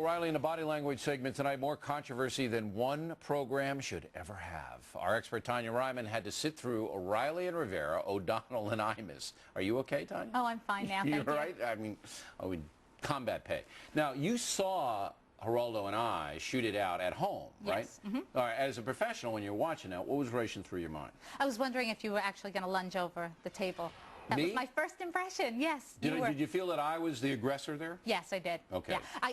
O'Reilly in the body language segment tonight. More controversy than one program should ever have. Our expert Tonya Reiman had to sit through O'Reilly and Rivera, O'Donnell and Imus. Are you okay, Tonya? Oh, I'm fine now. You're Thank right. I mean, combat pay. Now, you saw Geraldo and I shoot it out at home, right? Yes. Mm-hmm. All right. As a professional, when you're watching that, what was racing through your mind? I was wondering if you were actually going to lunge over the table. That Me? was my first impression. Yes. Did you feel that I was the aggressor there? Yes, I did. Okay. Yeah.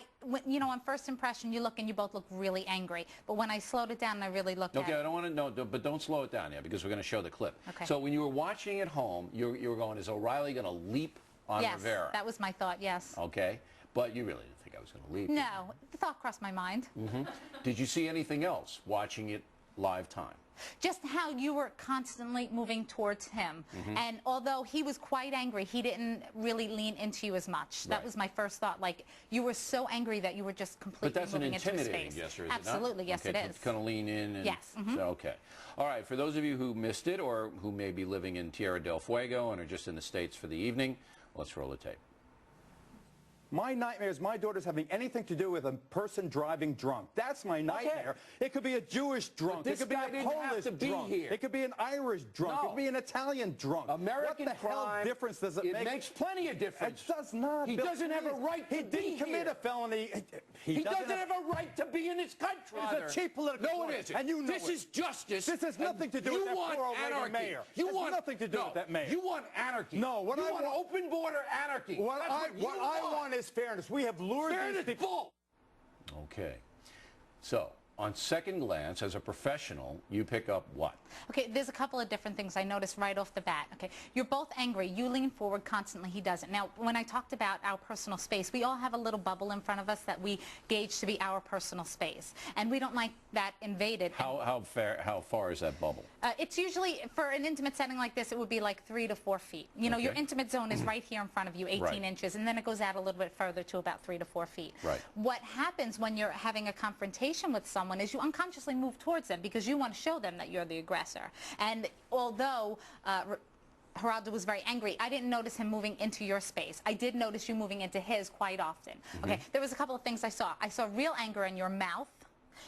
You know, on first impression, you look and you both look really angry. But when I slowed it down, I really looked at it. Okay, I don't want to know, but don't slow it down yet because we're going to show the clip. Okay. So when you were watching at home, you were going, is O'Reilly going to leap on Rivera? Yes, that was my thought, yes. Okay, but you really didn't think I was going to leap. No, the thought crossed my mind. Mm-hmm. Did you see anything else watching it live time? Just how you were constantly moving towards him. Mm-hmm. And although he was quite angry, he didn't really lean into you as much. That was my first thought. Like, you were so angry that you were just completely moving into his space. But that's an intimidating gesture, is it not? Absolutely, yes, okay, it is. To kind of lean in. And, yes. Mm-hmm. So, okay. All right, for those of you who missed it or who may be living in Tierra del Fuego and are just in the States for the evening, let's roll the tape. My nightmare is my daughter's having anything to do with a person driving drunk. That's my nightmare. Okay. It could be a Jewish drunk. It could be a Polish drunk. It could be an Irish drunk. No. It could be an Italian drunk. American what the crime, hell difference does it make? It makes plenty of difference. It does not. He doesn't have a right to be here. He didn't commit a felony. He doesn't have a right to be in this country. It's a cheap political No, point. it isn't. And you know this is justice. This has nothing to do with that poor old lady mayor. You want nothing to do with that mayor. You want anarchy. No, what you I want open border anarchy. What I want is fairness. We have lured these people. Okay. So, on second glance, as a professional, you pick up what? Okay, there's a couple of different things I noticed right off the bat. Okay, you're both angry. You lean forward constantly. He doesn't. Now, when I talked about our personal space, we all have a little bubble in front of us that we gauge to be our personal space, and we don't like that invaded. How far is that bubble? It's usually, for an intimate setting like this, it would be like 3 to 4 feet. You know, your intimate zone is right here in front of you, 18 inches, and then it goes out a little bit further to about 3 to 4 feet. Right. What happens when you're having a confrontation with someone is you unconsciously move towards them because you want to show them that you're the aggressor. And although Geraldo was very angry, I didn't notice him moving into your space. I did notice you moving into his quite often. Okay, there was a couple of things I saw. I saw real anger in your mouth,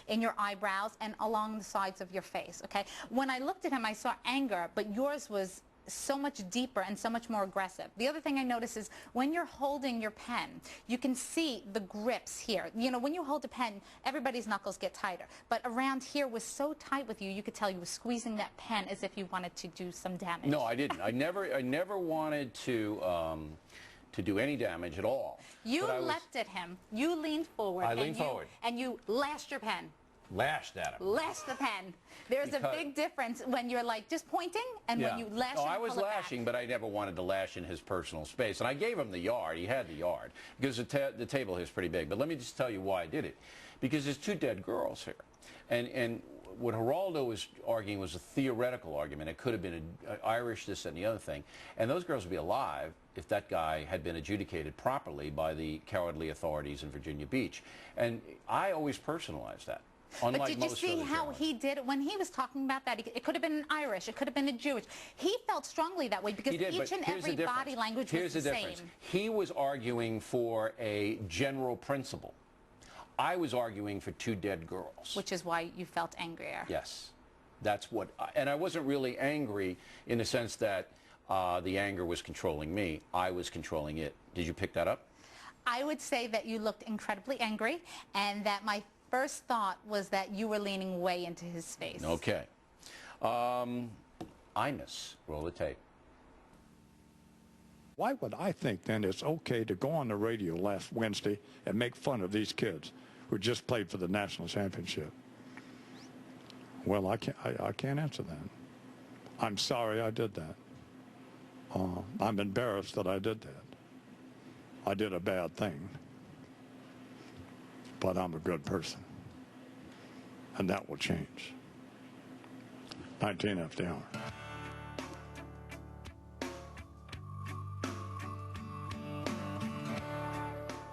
in your eyebrows, and along the sides of your face. Okay, when I looked at him, I saw anger, but yours was so much deeper and so much more aggressive. The other thing I noticed is when you're holding your pen, you can see the grips here. You know, when you hold a pen, everybody's knuckles get tighter. But around here was so tight with you, you could tell you were squeezing that pen as if you wanted to do some damage. No, I didn't. I never wanted to do any damage at all. You leapt at him. You leaned forward. I leaned forward. And you lashed your pen. Lashed at him. Lashed the pen. There's a big difference when you're like just pointing and when you lash. Oh, I was lashing, but I never wanted to lash in his personal space. And I gave him the yard. He had the yard because the table here is pretty big. But let me just tell you why I did it. Because there's 2 dead girls here. And what Geraldo was arguing was a theoretical argument. It could have been an Irish, this and the other thing. And those girls would be alive if that guy had been adjudicated properly by the cowardly authorities in Virginia Beach. And I always personalized that. But did you see how he did it when he was talking about that? It could have been an Irish, it could have been a Jewish. He felt strongly that way because each and every body language was the same. He was arguing for a general principle. I was arguing for 2 dead girls. Which is why you felt angrier. Yes. That's what, and I wasn't really angry in the sense that the anger was controlling me. I was controlling it. Did you pick that up? I would say that you looked incredibly angry and that my first thought was that you were leaning way into his face. Okay. Imus, roll the tape. Why would I think then it's okay to go on the radio last Wednesday and make fun of these kids who just played for the national championship? Well, I can't answer that. I'm sorry I did that. I'm embarrassed that I did that. I did a bad thing. But I'm a good person. And that will change. 19 after the hour.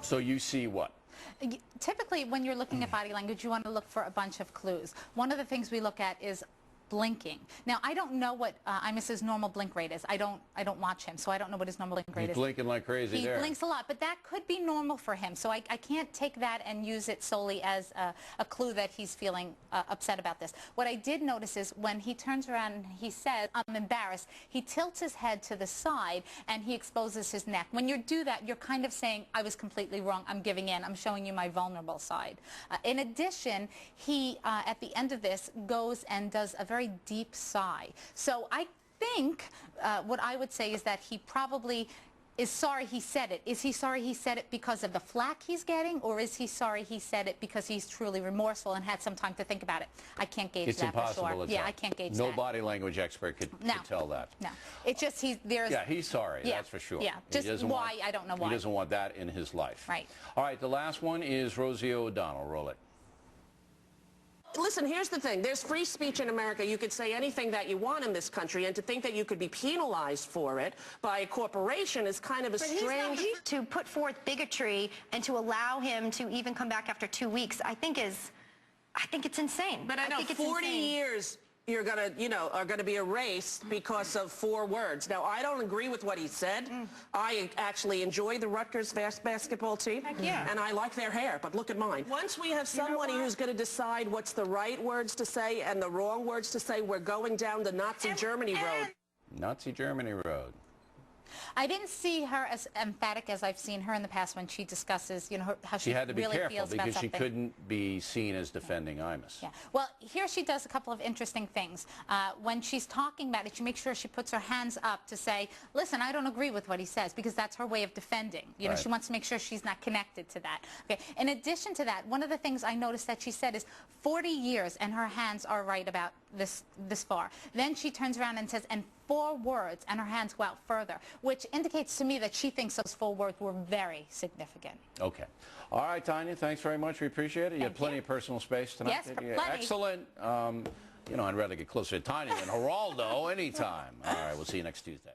So you see what? Typically, when you're looking at body language, you want to look for a bunch of clues. One of the things we look at is blinking. Now, I don't know what Imus's normal blink rate is. I don't watch him, so I don't know what his normal blink rate is. He's blinking like crazy there. He blinks a lot, but that could be normal for him. So I can't take that and use it solely as a clue that he's feeling upset about this. What I did notice is when he turns around and he says, "I'm embarrassed," he tilts his head to the side and he exposes his neck. When you do that, you're kind of saying, "I was completely wrong. I'm giving in. I'm showing you my vulnerable side." In addition, he, at the end of this, goes and does a very deep sigh. So I think what I would say is that he probably is sorry he said it. Is he sorry he said it because of the flack he's getting, or is he sorry he said it because he's truly remorseful and had some time to think about it? I can't gauge it's that for impossible sure. To Yeah, tell. I can't gauge no that. body language expert could tell that. No, it's just Yeah, he's sorry. That's for sure. Yeah, just why, I don't know why. He doesn't want that in his life. Right. All right, the last one is Rosie O'Donnell. Roll it. Listen, here's the thing. There's free speech in America. You could say anything that you want in this country, and to think that you could be penalized for it by a corporation is kind of a strange... To put forth bigotry and to allow him to even come back after 2 weeks, I think it's insane. But I know 40 years you're gonna, are gonna be erased because of 4 words. Now, I don't agree with what he said. I actually enjoy the Rutgers basketball team. Heck yeah. And I like their hair, but look at mine. Once we have somebody who's gonna decide what's the right words to say and the wrong words to say, we're going down the Nazi Germany road. Nazi Germany road. I didn't see her as emphatic as I've seen her in the past when she discusses, how she had to be really careful feels about because she something. couldn't be seen as defending Imus. Yeah. Well, here she does a couple of interesting things. When she's talking about it, she makes sure she puts her hands up to say, "Listen, I don't agree with what he says," because that's her way of defending. Right. She wants to make sure she's not connected to that. Okay. In addition to that, one of the things I noticed that she said is 40 years, and her hands are right about this far. Then she turns around and says, "and 4 words," and her hands go out further, which indicates to me that she thinks those 4 words were very significant. Okay. All right, Tonya, thanks very much. We appreciate it. You had plenty of personal space tonight. Yes, plenty. Excellent. I'd rather get closer to Tonya than Geraldo anytime. All right, we'll see you next Tuesday.